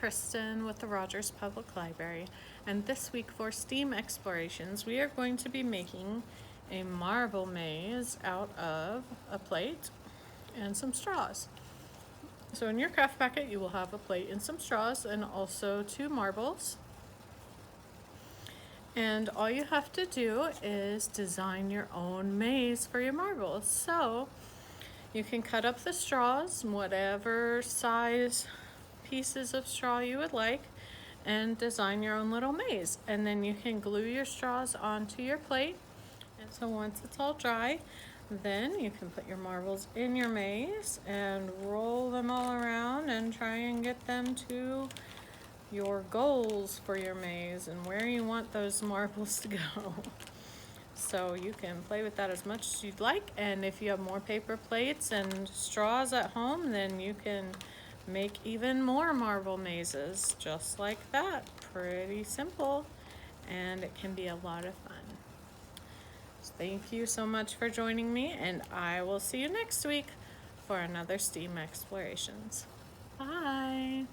Kristen with the Rogers Public Library, and this week for STEAM Explorations we are going to be making a marble maze out of a plate and some straws. So in your craft packet you will have a plate and some straws and also 2 marbles. And all you have to do is design your own maze for your marbles. So you can cut up the straws, whatever size pieces of straw you would like, and design your own little maze. And then you can glue your straws onto your plate. And so once it's all dry, then you can put your marbles in your maze and roll them all around and try and get them to your goals for your maze and where you want those marbles to go. So you can play with that as much as you'd like, and if you have more paper plates and straws at home, then you can make even more marble mazes just like that. Pretty simple, and it can be a lot of fun. So thank you so much for joining me, and I will see you next week for another STEAM Explorations. Bye!